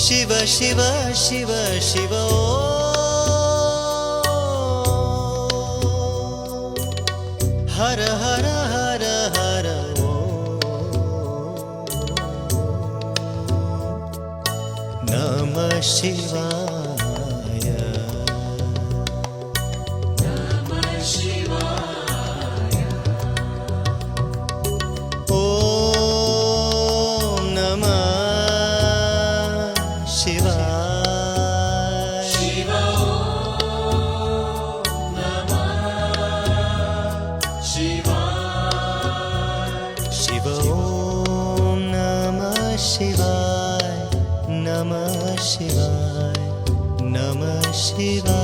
शिव शिव शिव शिव हर हर हर हर नमः शिवाय नमः शिवाय ओम नमः शिवाय शिव ओम नमः शिवाय शिव ओम नमः शिवाय नमः शिवाय नमः शिवाय